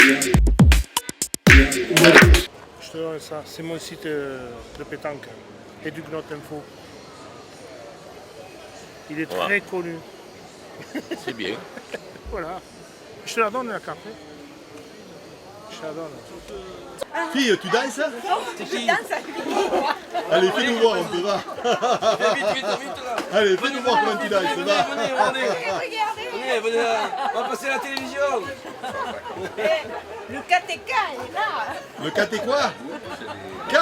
Je te donne ça, c'est mon site de pétanque, Edugnot Info. Il est très connu. C'est bien. Voilà. Je te la donne la carte. Je te la donne. Fille, tu danses? Je danse avec moi. Allez, fais-nous voir un peu, va. Vite, là. Allez, fais-nous voir comment tu danses, va. Regardez. Venez, on va passer à la télévision. Le KTK est là. Le caté quoi? K.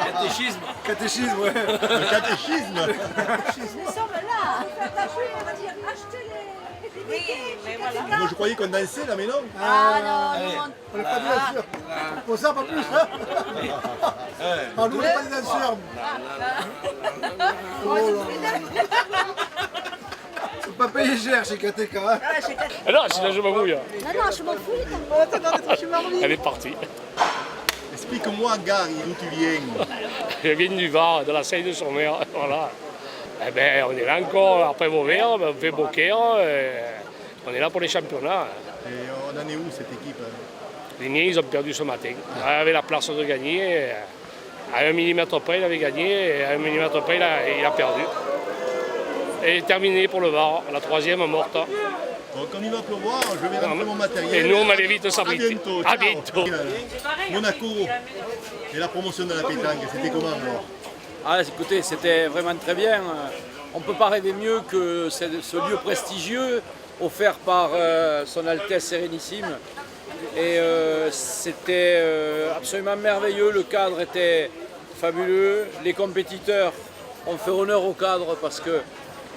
Catéchisme. Catéchisme, ouais. Le catéchisme. Nous sommes là. On va dire achetez-les. Oui, mais voilà. Moi, je croyais qu'on dansait là, mais non. Ah non, non. On n'est pas des danseurs. Pour ça, pas plus. Hein. Ah, nous, on n'est pas des danseurs. Faut pas payer cher chez KTK. Hein. Ah non, sinon je me mouille. Non, non, je m'en fous. Elle est partie. Explique-moi, Gary, d'où tu viens. Je viens du Var, de la Seine-sur-Mer. Voilà. Eh ben, on est là encore après Vauvert, on fait Beaucaire. On est là pour les championnats. Et on en est où cette équipe? Les miens, ils ont perdu ce matin. Ils avaient la place de gagner. À 1 mm près, il avait gagné. Et à 1 mm près, il a perdu. Et terminé pour le Var, la troisième morte. Donc, quand il va pleuvoir, je vais rentrer mon matériel. Et nous, on va aller vite À s'abriter. bientôt. À ciao. bientôt. Monaco et la promotion de la pétanque, c'était comment alors? Ah, écoutez, c'était vraiment très bien. On ne peut pas rêver mieux que ce lieu prestigieux offert par Son Altesse Sérénissime. Et c'était absolument merveilleux, le cadre était fabuleux. Les compétiteurs ont fait honneur au cadre parce que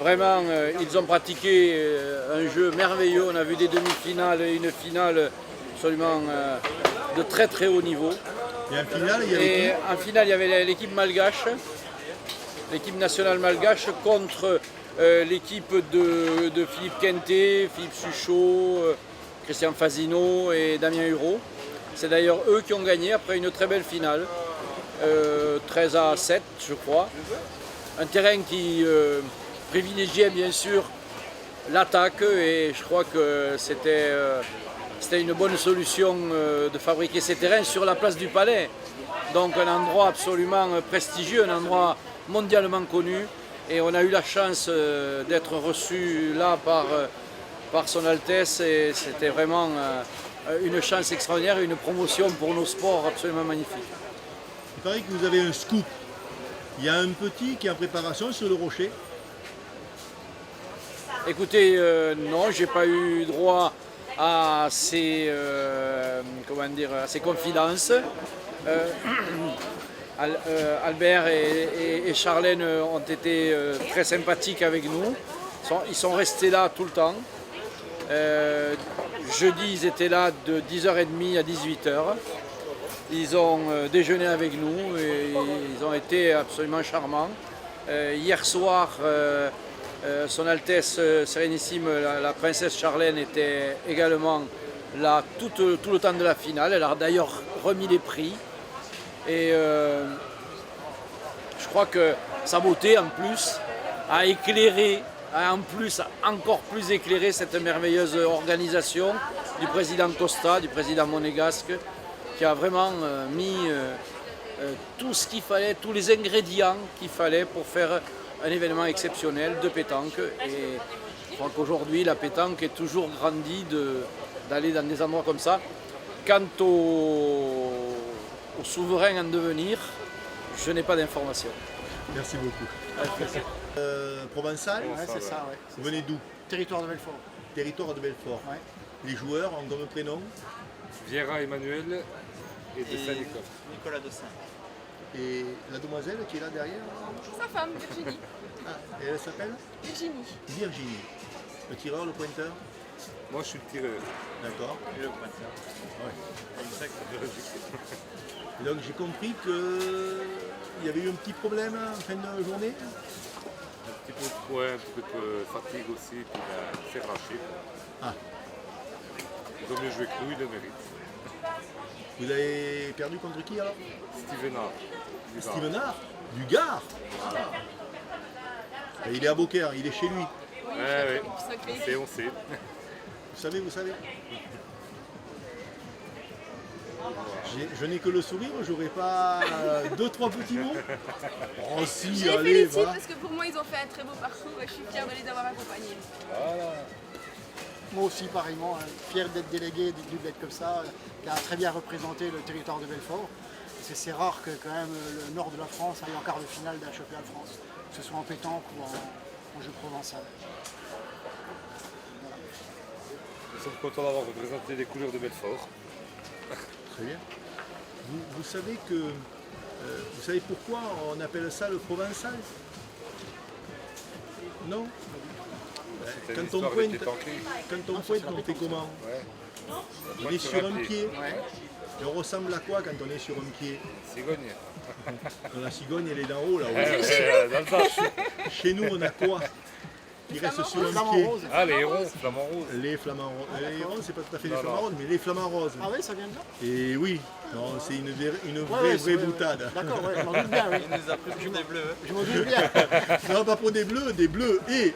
vraiment ils ont pratiqué un jeu merveilleux. On a vu des demi-finales et une finale absolument de très très haut niveau. Et en finale, il y avait Et en finale, il y avait l'équipe malgache, l'équipe nationale malgache contre l'équipe de Philippe Quintet, Philippe Suchot, Christian Fazino et Damien Hureau. C'est d'ailleurs eux qui ont gagné après une très belle finale, 13-7 je crois. Un terrain qui privilégiait bien sûr l'attaque et je crois que c'était une bonne solution de fabriquer ces terrains sur la place du Palais. Donc un endroit absolument prestigieux, un endroit mondialement connu. Et on a eu la chance d'être reçu là par Son Altesse et c'était vraiment une chance extraordinaire et une promotion pour nos sports absolument magnifique. Il paraît que vous avez un scoop. Il y a un petit qui est en préparation sur le rocher. Écoutez, non, j'ai pas eu droit à ces, à ces confidences. Albert et Charlène ont été très sympathiques avec nous. Ils sont restés là tout le temps. Jeudi, ils étaient là de 10h30 à 18h. Ils ont déjeuné avec nous et ils ont été absolument charmants. Hier soir, Son Altesse Sérénissime, la princesse Charlène, était également là tout le temps de la finale. Elle a d'ailleurs remis les prix. Et je crois que sa beauté en plus a encore plus éclairé cette merveilleuse organisation du président Costa, du président monégasque, qui a vraiment mis tout ce qu'il fallait, tous les ingrédients qu'il fallait pour faire un événement exceptionnel de pétanque. Et je crois qu'aujourd'hui la pétanque est toujours grandie d'aller dans des endroits comme ça. Quant au souverain en devenir, je n'ai pas d'informations. Merci beaucoup. Provençal, Ouais, c'est ça, ouais. vous venez d'où? Territoire de Belfort. Territoire de Belfort. Ouais. Les joueurs ont comme prénom? Viera Emmanuel et de Saint-Nicolas. Nicolas Dossin. Et la demoiselle qui est là derrière? Sa femme, Virginie. Ah, et elle s'appelle? Virginie. Virginie. Le tireur, le pointeur? Moi je suis le tireur. D'accord. Et le pointeur. Et donc j'ai compris qu'il y avait eu un petit problème en fin de journée? Un petit peu de poids, un petit peu de fatigue aussi, puis il s'est lâché. Ah. Il vaut mieux jouer que nous, il le mérite. Vous avez perdu contre qui alors? Stevenard. Stevenard? Du Gard? Et il est à Beaucaire, il est chez lui. Ouais, on sait. Vous savez. Je n'ai que le sourire, j'aurais pas 2-3 petits mots. Oh si, Je les allez, félicite va. parce que pour moi ils ont fait un très beau parcours et je suis fière de les avoir accompagnés. Moi aussi, pareillement, fier d'être délégué d'une bête comme ça, qui a très bien représenté le territoire de Belfort. C'est rare que quand même le nord de la France aille en quart de finale d'un championnat de France, que ce soit en pétanque ou en jeu provençal. Nous sommes contents d'avoir représenté les couleurs de Belfort. Très bien. Vous savez que vous savez pourquoi on appelle ça le provençal? Non? C'était une Quand on histoire pointe, avec les tanqués. quand on pointe, on fait comment? On est sur un pied. Et on ressemble à quoi quand on est sur un pied? Cigogne. Quand la cigogne elle est d'en haut là. Dans le vache. Chez nous on a quoi qui reste sur un Flamand pied? rose. Ah, les hérons, flamants roses. Les flamants roses. Les hérons c'est pas tout à fait des Non, flamants non. roses, mais les flamants roses. Ah oui, ça vient de là? Et oui, non, c'est une Ouais, vraie ouais, boutade. D'accord, ouais, je m'en doute bien, oui. Il nous a pris pour des bleus. Je m'en doute bien. Non, pas pour des bleus et.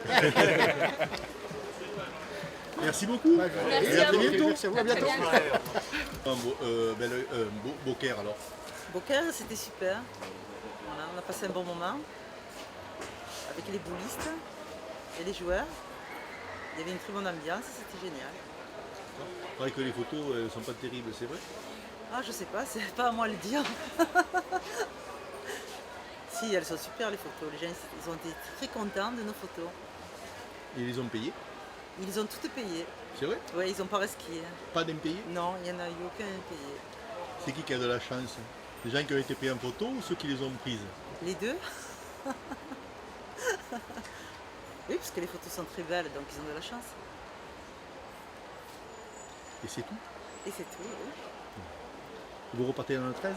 Merci beaucoup. Merci Et à à très vous. bientôt. Merci à vous, à bientôt. Beaucaire alors. Beaucaire, c'était super. Voilà, on a passé un bon moment avec les boulistes et les joueurs. Il y avait une très bonne ambiance, c'était génial. C'est vrai que les photos ne sont pas terribles, c'est vrai. Ah, je sais pas, c'est pas à moi de le dire. Si, elles sont super les photos. Les gens ils ont été très contents de nos photos. Ils les ont payés, Ils ont toutes payé. c'est vrai. Ouais, ils n'ont pas resquillé. Pas d'impayés. Non, il n'y en a eu aucun payé. C'est qui a de la chance? Les gens qui ont été payés en photo ou ceux qui les ont prises? Les deux. Oui, parce que les photos sont très belles, donc ils ont de la chance. Et c'est tout. Et c'est tout. Oui. Vous repartez dans le 13?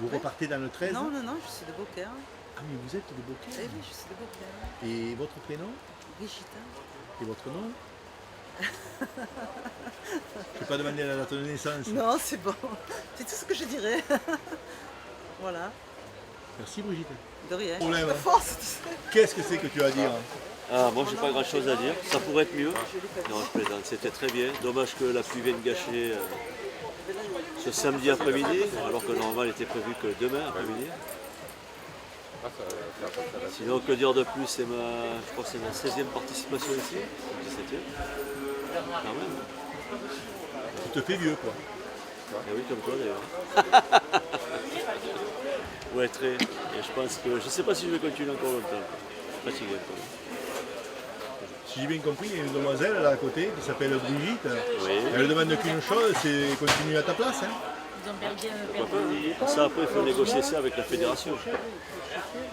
Vous Ouais. repartez dans le 13? Non, non, non, je suis de Beaucaire. Ah mais vous êtes de Eh Beaucaire. oui, je suis de Beaucaire. Et votre prénom? Brigitte. Et votre nom? Je ne vais pas demander la date de naissance. Non, c'est bon. C'est tout ce que je dirais. Voilà, Merci Brigitte. de rien. Problème. De force, tu sais. Qu'est-ce que c'est que tu as à dire? Ah, moi j'ai pas grand chose à dire, ça pourrait être mieux. Non, je plaisante, c'était très bien. Dommage que la pluie vienne gâcher ce samedi après-midi, alors que normalement elle était prévue que demain après-midi. Sinon, que dire de plus, je crois que c'est ma 16e participation ici, 17e. Quand même. Tu te fais vieux quoi. Et oui, comme toi d'ailleurs. Ouais, très. Et je pense que, je sais pas si je vais continuer encore longtemps. Je suis fatigué quand même. Si j'ai bien compris, il y a une demoiselle là à côté qui s'appelle Brigitte. Oui. Elle demande qu'une chose, c'est continuer à ta place. Hein. Pourquoi pas. Ça après, il faut négocier ça avec la fédération.